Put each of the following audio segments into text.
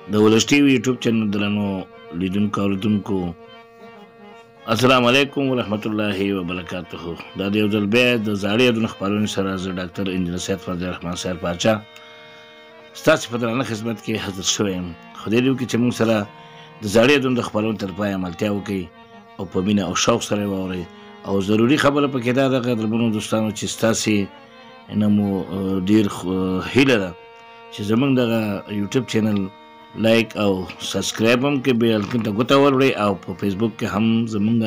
د ولس ټي وي یوټیوب چینل درنو لیدونکو اوریدونکو السلام علیکم ورحمت الله وبرکاته. دا د یو ځل بیا د زاړه یادونو خپرونې سره زه ډاکټر انجینر سید فضل الرحمن صاحب پاچا ستاسو په درنه خدمت کې حاضر شوی یم. خدای دې وکړي چې موږ سره د زاړه یادونو د خپرونې تر پایه عملتیا وکړي او په مینه او شوق سره یې واورئ. او ضروري خبره پکې دا ده قدرمنو دوستانو چې ستاسې نه مو ډېر هیله ده چې زموږ دغه یوټیوب چینل لایک او سبسکرایب هم کې بیلکن ته ګوته وروړئ او په فیسبوک کې هم زموږ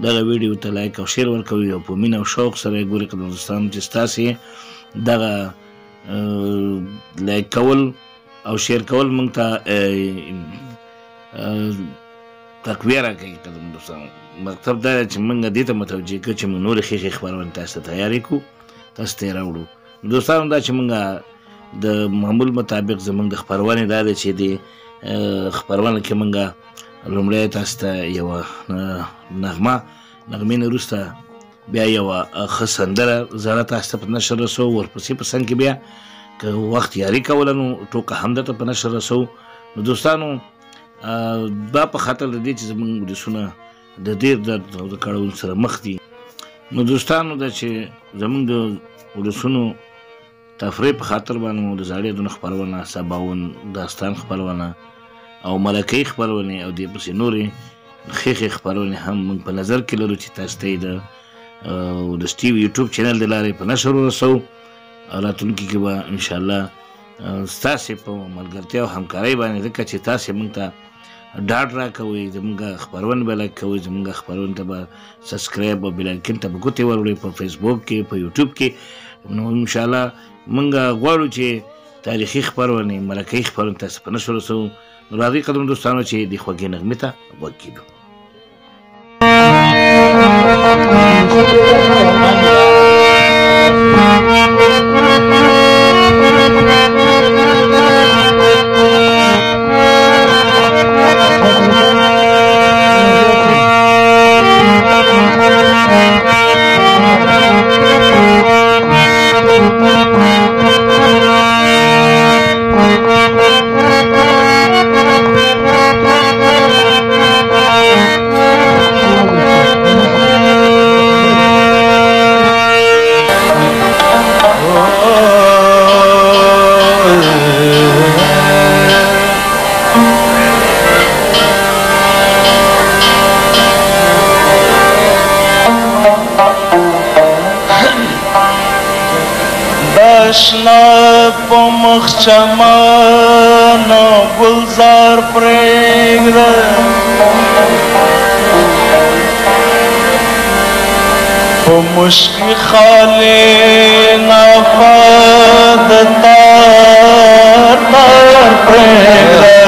دغه ویډیو ته لایک او شیر ورکوئ او په مینه او شوق سره یې ګورئ. قدرمنو دوستانو چې ستاسې دغه لایک کول او شیر کول موږ ته تقویه راکوي. قدرمنو دوستانو مطلب دا دی چې موږ دې ته متوجه کړو چې موږ نورې ښې خپرونې تاسو ته تیارې کړو، تاسو ته یې راوړو. دوستانو دا چې موږ د معمول مطابق زموږ د خپرونې دا دی چې د خپرونه کې موږ لومړی تاسو ته یوه نغمې نه وروسته بیا یوه ښه سندره زړه تاسو ته په نشر رسوو، ورپسې په څنګ کې بیا که وخت یاري کوله نو ټوکه هم درته په نشر رسوو. نو دوستانو دا په خاطر د دې چې زموږ ولسونه د ډېر درد او د کړاوونو سره مخ دي. نو دوستانو دا چې زموږ د ولسونو تفریح په خاطر باندې مو د زاړه یادونو خپرونه، سباون داستان خپرونه او مرکې خپرونې او دې پسې نورې ښې خپرونې هم موږ په نظر کې لرو چې تاسو ته یې د ولس ټي وي یوټیوب چینل د لارې په نشر ورسوو. او راتلونکي کې به انشاءالله ستاسې په ملګرتیا او همکارۍ باندې ځکه چې تاسې موږ ته ډاډ راکوئ، زموږ خپرونې به لایک کوئ، زموږ خپرونې ته به سبسکرایب او بیلایکن ته به ګوتې وروړئ په فیسبوک کې، په یوټیوب کې. نو انشاءالله موږ غواړو چې تاریخي خپرونې، مرکې خپرونې تاسو په نشر ورسوو. نو راځئ قدرمنو دوستانو چې دې خوږې نغمې ته غوږ کېږدو. اشنا په مخ چمان گلزار پرېږده په مشکي خالي نافد تار پرېږده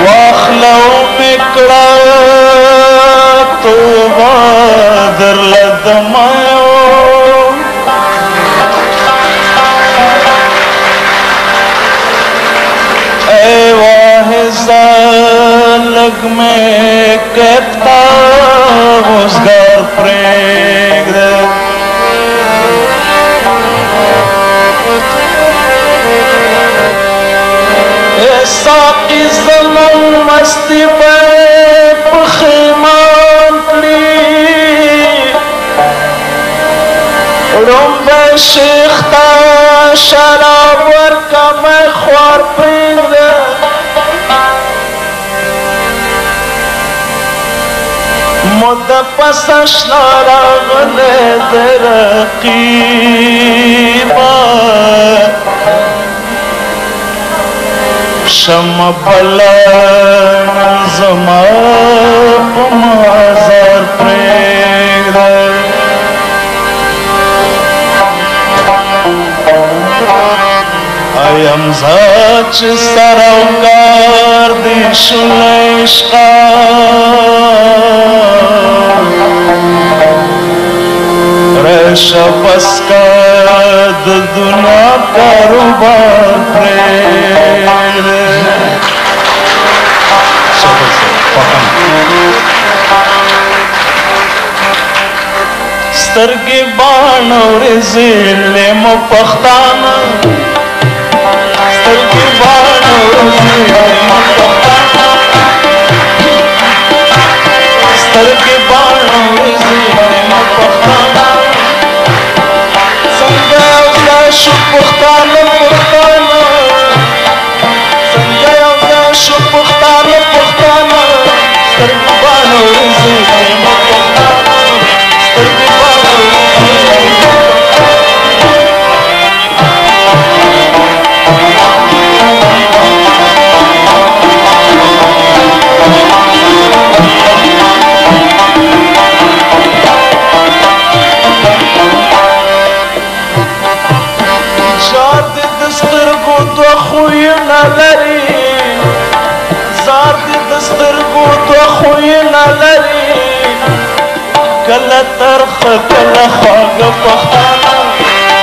واخلو مې کړه توبه درله د مایو ای واحظه لږ مې کفتا اوزګار پرېږده ای ساقي زموږ مستي به پښیمان رومبه شیخ تا شراب ورکه مې خوار پرېږده موده پس اشنا راغلی د رقیبه شمه بله زما په مزار پرېږده ایم زه چې سروکار دې شولی عشقه ریشه بس که د دنیا کاروبار پرېږده سترګې باڼه ورځې لیمو پښتانه سترګې باڼه ورځې لیمو پښتانه سترګې باڼه ورځې لیمو پښتانه څنګه یو ځای شو پښتانه پښتانه څنګه یو ځای شو پښتانه پښتانه سترګې باڼه ورځې لیمو پښتانه سترګې باڼه ورځې لیمو خویونه لري زار دې د سترګو دوه خویونه لري کله ترخه کله خواږه پښتانه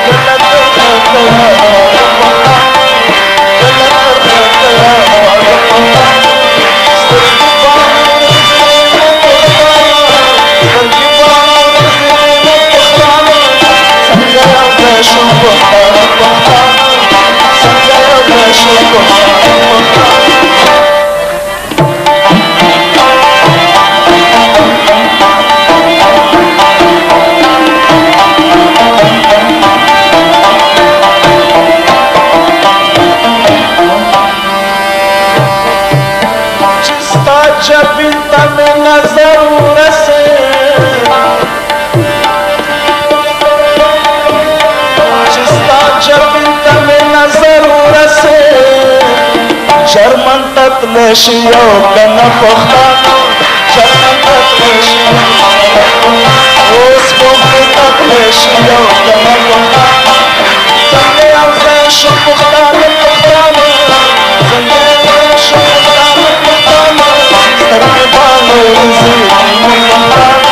کله ترخه کله خواږه پښتانه کله ترخه کله خواږه پښتانه سترګې باڼه ورځې لیمو پښتانه سترګې باڼه ورځې لیمو پښتانه څنګه یو ځای شو پښتانه پښتانه څنګه یو ځای شو پښتانه پښتانه چې ستا جبین ته مې نظر ورسېد چې ستا جبین ته مې نظر ورسېد جرمن ته تللی شي یو کنه پښتانه جرمن ته تللی شي اوس بومبې ته تللی شي یو کنه پښتانه څنګه یو ځای شو پښتانه پښتانه څنګه یو ځای شو پښتانه پښتانه سترګې باڼه ورځې لیمو پښتانه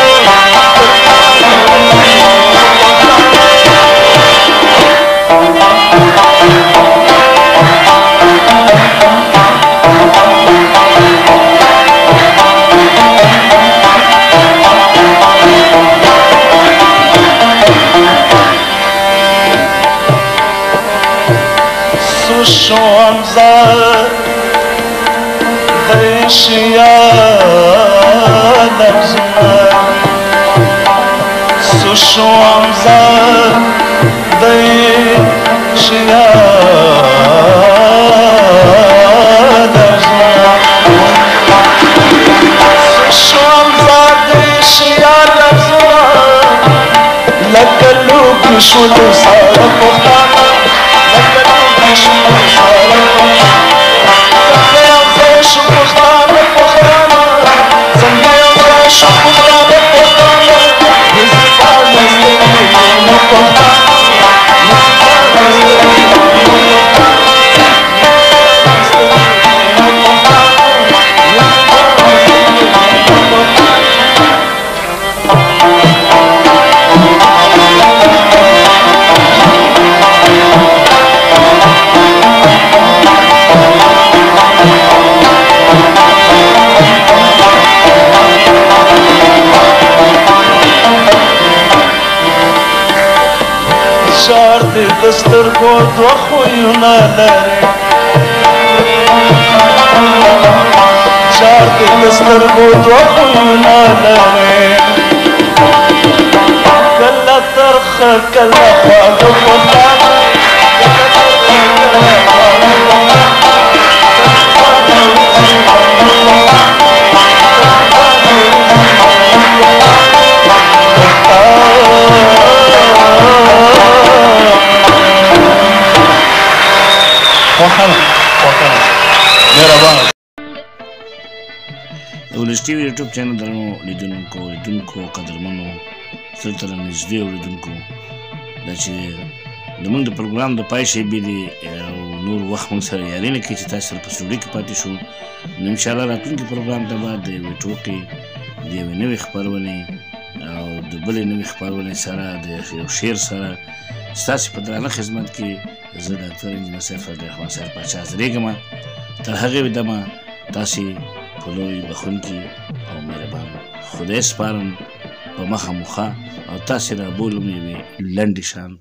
شوم زه د اشیا لفظونه سو شوم زه د اشیا لفظونه سو شوم زه د اشیا لفظونه لکه لوګي شولو سره پښتانه لکه لوګي شولو سره څنګه یو ځای شو پښتانه پښتانه څنګه یو ځای شو پښتانه پښتانه ورځې باڼه سترګې لیمو پښتانه ورځې باڼه سترګې لیمو پښتانه شار دې د سترګو دوه خویونه لري شار دې د سترګو دوه خویونه لري کله ترخه کله خواږه پښتانه کله ترخه کله خواږه ولس ټي وي یوټیوب چینل درنو لیدونکو قدرمنو سره تر نږدې اوریدونکو دا چې زموږ د پروګرام د پای شیبې دی او نور وخت موږ سره یاري نه کوي چې تاسو سره په سټوډیو کې پاتې شو نو انشاءالله راتلونکي پروګرام ته به د یوې ټوکې د یوې نوې خپرونې او د بلې نوې خپرونې سره د یو شعر سره ستاسې په درانه خدمت کې زه ډاکټر انجینر سید فضل رحمان صاحب پاچا حاضرېږم تر هغې دمه تاسې په لوی بخونکي او مهربان خدای سپارم په مخه مخه او تاسې رابولم یوې لنډې شان